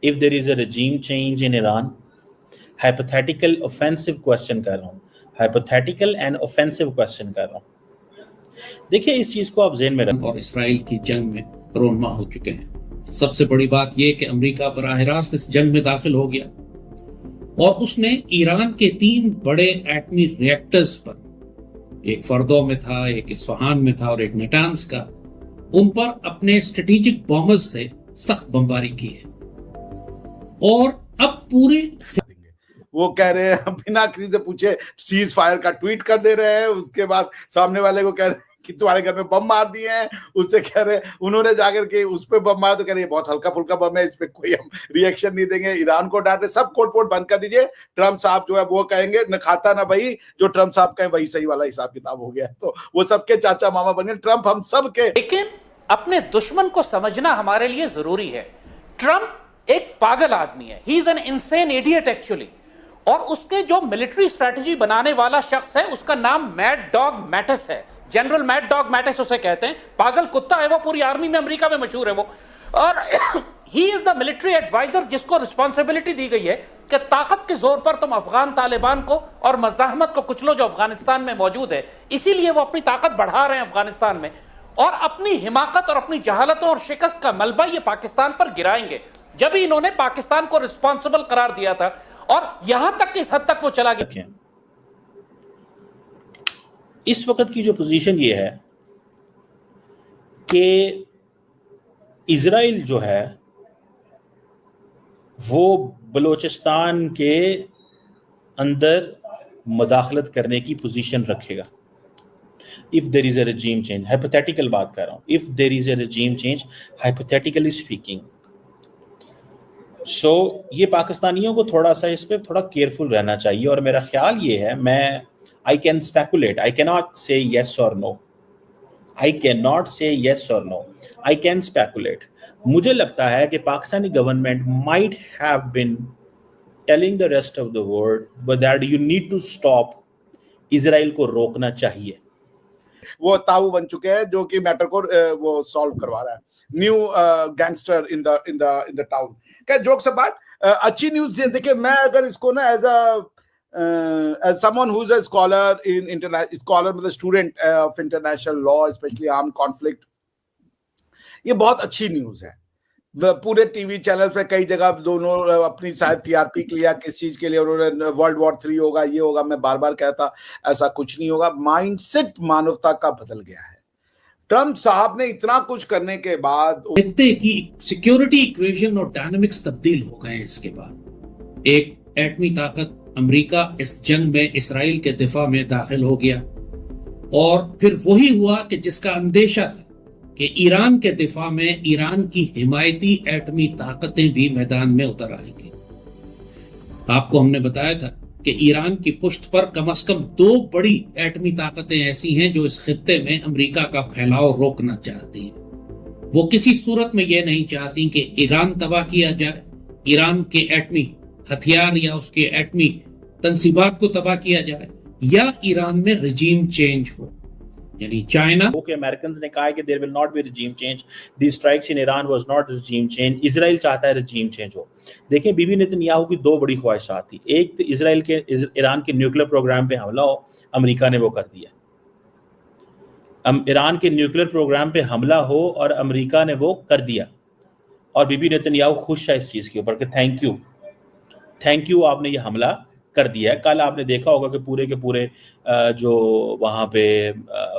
If there is a regime change in Iran, hypothetical offensive question कर रहा हूँ, hypothetical and offensive question कर रहा हूँ। देखिए इस चीज को आप ज़हन में रखें। और इसराइल की जंग में रोनमा हो चुके हैं। सबसे बड़ी बात यह कि अमेरिका बराह रास्त इस जंग में दाखिल हो गया और उसने ईरान के 3 बड़े एटमी रिएक्टर्स पर, एक फर्दो में था, एक इस्फहान में था और एक नेटांस का, उन पर अपने स्ट्रेटेजिक बॉम्बर्स से सख्त बमबारी की है। और अब पूरे वो कह रहे हैं बिना किसी से पूछे सीज फायर का ट्वीट कर दे रहे हैं, उसके बाद सामने वाले को कह रहे हैं कि तुम्हारे घर में बम मार दिए हैं, उससे कह रहे हैं उन्होंने जाकर के उस पे बम मारा तो कह रहे हैं बहुत हल्का फुल्का बम है, इस पे कोई हम रिएक्शन नहीं देंगे, ईरान को डांटे, सब कोट वोट बंद कर दीजिए, ट्रम्प साहब जो है वो कहेंगे न खाता ना भाई, जो ट्रम्प साहब कहें वही सही वाला हिसाब किताब हो गया। तो वो सबके चाचा मामा बन गए ट्रम्प, हम सब के। लेकिन अपने दुश्मन को समझना हमारे लिए जरूरी है। ट्रम्प एक पागल आदमी है, he is an insane idiot actually, और उसके जो मिलिट्री स्ट्रेटजी बनाने वाला शख्स है उसका नाम मैड डॉग मैटिस है, जनरल मैड डॉग मैटिस उसे कहते हैं, पागल कुत्ता है वो, पूरी आर्मी में अमेरिका में मशहूर है वो। और he is the military adviser जिसको रिस्पॉन्सिबिलिटी दी गई है कि ताकत के जोर पर तुम अफगान तालिबान को और मज़ाहमत को कुचलो जो अफगानिस्तान में मौजूद है। इसीलिए वो अपनी ताकत बढ़ा रहे हैं अफगानिस्तान में, और अपनी हिमाकत और अपनी जहालतों और शिकस्त का मलबा ये पाकिस्तान पर गिराएंगे। जब ही इन्होंने पाकिस्तान को रिस्पॉन्सिबल करार दिया था, और यहां तक इस हद तक वो चला गया। इस वक्त की जो पोजीशन ये है कि इजराइल जो है वो बलोचिस्तान के अंदर मुदाखलत करने की पोजीशन रखेगा। If there is a regime change, hypothetical बात कर रहा हूं, if there is a regime change, hypothetically speaking, ये पाकिस्तानियों को थोड़ा सा इस पे थोड़ा केयरफुल रहना चाहिए। और मेरा ख्याल ये है, मैं I can speculate, I can not say yes और no, I can not say yes और नो, आई कैन स्पेकुलेट। मुझे लगता है कि Pakistani government might have been telling the rest of the world but that you need to stop, Israel को रोकना चाहिए। वो ताऊ बन चुके हैं जो कि मैटर को वो सॉल्व करवा रहा है, new gangster in the town. क्या जोक्स अपार्ट, अच्छी न्यूज देखिए। मैं अगर इसको ना as someone who is a scholar in international, scholar मतलब student of international law, specially arm conflict, ये बहुत अच्छी न्यूज है। पूरे टीवी चैनल पे कई जगह दोनों अपनी शायद टीआरपी के लिए किस चीज के लिए उन्होंने वर्ल्ड वॉर 3 होगा, ये होगा, मैं बार बार कहता ऐसा कुछ नहीं होगा। माइंडसेट मानवता का बदल गया है। ट्रम्प साहब ने इतना कुछ करने के बाद की सिक्योरिटी इक्वेशन और डायनामिक्स तब्दील हो गए हैं। इसके बाद एक एटमी ताकत अमेरिका इस जंग में इसराइल के दिफा में दाखिल हो गया, और फिर वही हुआ कि जिसका अंदेशा था कि ईरान के दिफा में ईरान की हिमायती एटमी ताकतें भी मैदान में उतर आएंगी। आपको हमने बताया था कि ईरान की पुष्ट पर कम से कम 2 बड़ी एटमी ताकतें ऐसी हैं जो इस खित्ते में अमेरिका का फैलाव रोकना चाहती हैं। वो किसी सूरत में यह नहीं चाहती कि ईरान तबाह किया जाए, ईरान के एटमी हथियार या उसके एटमी तंसीबात को तबाह किया जाए, या ईरान में रिजीम चेंज हो। यानी चाइना, ओके, अमेरिकन्स ने कहा है कि there will not be regime change, the strikes in Iran was not regime change, Israel चाहता है regime change हो। देखिए बीबी नेतन्याहू की 2 बड़ी ख्वाहिशात थी, एक तो इजराइल के ईरान के न्यूक्लियर प्रोग्राम पे हमला हो, अमेरिका ने वो कर दिया। ईरान के न्यूक्लियर प्रोग्राम पे हमला हो और अमेरिका ने वो कर दिया, और बीबी नेतन्याहू खुश है इस चीज के ऊपर कि थैंक यू आपने ये हमला कर दिया है। कल आपने देखा होगा कि पूरे के पूरे जो वहाँ पे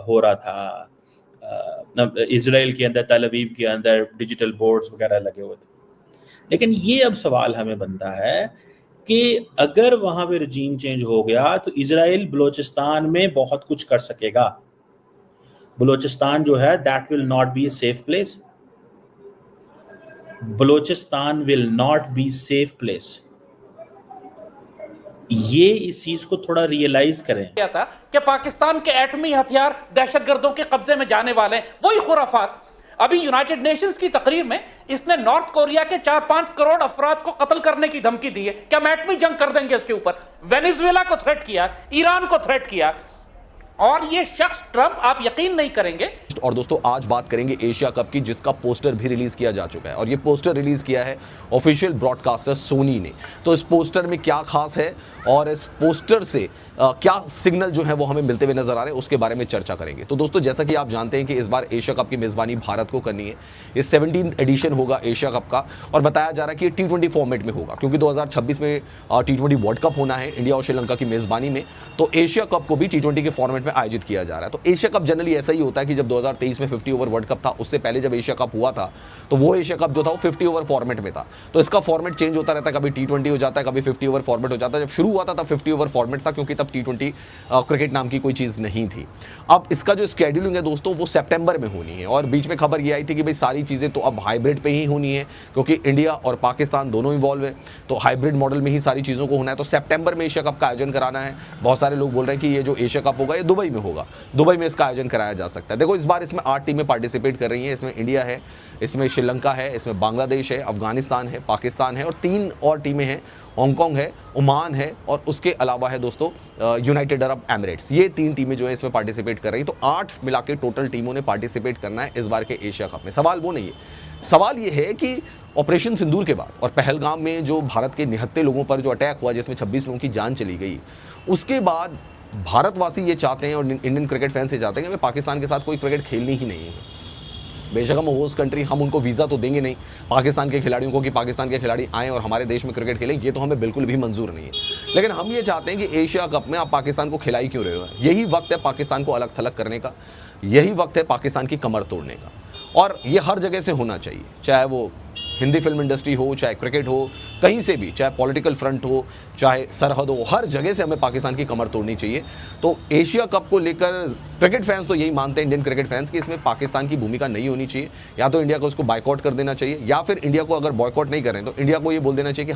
हो रहा था इजराइल के अंदर, तल अवीव के अंदर डिजिटल बोर्ड्स वगैरह लगे हुए थे। लेकिन ये अब सवाल हमें बनता है कि अगर वहाँ पे regime चेंज हो गया तो इजराइल बलोचिस्तान में बहुत कुछ कर सकेगा। बलोचिस्तान जो है that will not B a safe place, Balochistan will not be safe place. ये इस चीज को थोड़ा रियलाइज करें। क्या था कि पाकिस्तान के एटमी हथियार दहशतगर्दों के कब्जे में जाने वाले हैं, वही खुराफात। अभी यूनाइटेड नेशंस की तकरीर में इसने नॉर्थ कोरिया के 4-5 करोड़ अफराद को कत्ल करने की धमकी दी है कि हम एटमी जंग कर देंगे उसके ऊपर। वेनेजुएला को थ्रेट किया, ईरान को थ्रेट किया। और ये शख्स ट्रंप, आप यकीन नहीं करेंगे। और दोस्तों आज बात करेंगे एशिया कप की, जिसका पोस्टर भी रिलीज किया जा चुका है और ये पोस्टर रिलीज किया है ऑफिशियल ब्रॉडकास्टर सोनी ने। तो इस पोस्टर में क्या खास है और इस पोस्टर से क्या सिग्नल जो है वो हमें मिलते हुए नजर आ रहे हैं, उसके बारे में चर्चा करेंगे। तो दोस्तों जैसा कि आप जानते हैं कि इस बार एशिया कप की मेजबानी भारत को करनी है। ये 17th एडिशन होगा एशिया कप का और बताया जा रहा है कि ये T20 फॉर्मेट में होगा, क्योंकि 2026 में T20 वर्ल्ड कप होना है इंडिया और श्रीलंका की मेजबानी में। तो एशिया कप को भी T20 के फॉर्मेट में आयोजित किया जा रहा है। तो एशिया कप जनरली ऐसा ही होता है कि जब 2023 में 50 ओवर वर्ल्ड कप था, उससे पहले जब एशिया कप हुआ था तो वो एशिया कप जो था वो 50 ओवर फॉर्मेट में था। तो इसका फॉर्मेट चेंज होता रहता है, कभी T20 हो जाता है, कभी 50 ओवर फॉर्मेट हो जाता है। जब शुरू हुआ था तब 50 ओवर फॉर्मेट था, क्योंकि तब T20 क्रिकेट नाम की कोई चीज़ नहीं थी। अब इसका जो स्केड्यूलिंग है दोस्तों वो सितंबर में होनी है और बीच में खबर ये आई थी कि भाई सारी चीज़ें तो अब हाइब्रिड पे ही होनी है, क्योंकि इंडिया और पाकिस्तान दोनों इन्वॉल्व है, तो हाइब्रिड मॉडल में ही सारी चीज़ों को होना है। तो सितंबर में एशिया कप का आयोजन कराना है। बहुत सारे लोग बोल रहे हैं कि ये जो एशिया कप होगा ये दुबई में होगा, दुबई में इसका आयोजन कराया जा सकता है। देखो इस बार इसमें 8 टीमें पार्टिसिपेट कर रही हैं। इसमें इंडिया है, इसमें श्रीलंका है, इसमें बांग्लादेश है, अफगानिस्तान है, पाकिस्तान है और 3 और टीमें हैं, हांगकांग है, ओमान है और उसके अलावा है दोस्तों यूनाइटेड अरब एमिरेट्स। ये 3 टीमें जो है इसमें पार्टिसिपेट कर रही हैं। तो 8 मिला के टोटल टीमों ने पार्टिसिपेट करना है इस बार के एशिया कप में। सवाल वो नहीं है, सवाल ये है कि ऑपरेशन सिंदूर के बाद और पहलगाम में जो भारत के 79 लोगों पर जो अटैक हुआ, जिसमें 26 लोगों की जान चली गई, उसके बाद भारतवासी ये चाहते हैं और इंडियन क्रिकेट फैंस ये चाहते हैं कि हमें पाकिस्तान के साथ कोई क्रिकेट खेलनी ही नहीं है। बेशक हम होस्ट कंट्री, हम उनको वीज़ा तो देंगे नहीं पाकिस्तान के खिलाड़ियों को कि पाकिस्तान के खिलाड़ी आएँ और हमारे देश में क्रिकेट खेलें, ये तो हमें बिल्कुल भी मंजूर नहीं है। लेकिन हम ये चाहते हैं कि एशिया कप में आप पाकिस्तान को खिला ही क्यों रहे हो। यही वक्त है पाकिस्तान को अलग थलग करने का, यही वक्त है पाकिस्तान की कमर तोड़ने का। और ये हर जगह से होना चाहिए, चाहे वो हिंदी फिल्म इंडस्ट्री हो, चाहे क्रिकेट हो, कहीं से भी, चाहे पॉलिटिकल फ्रंट हो, चाहे सरहद हो, हर जगह से हमें पाकिस्तान की कमर तोड़नी चाहिए। तो एशिया कप को लेकर क्रिकेट फैंस तो यही मानते हैं, इंडियन क्रिकेट फैंस, कि इसमें पाकिस्तान की भूमिका नहीं होनी चाहिए। या तो इंडिया को उसको बायकॉट कर देना चाहिए, या फिर इंडिया को अगर बॉयकॉट नहीं करें तो इंडिया को ये बोल देना चाहिए कि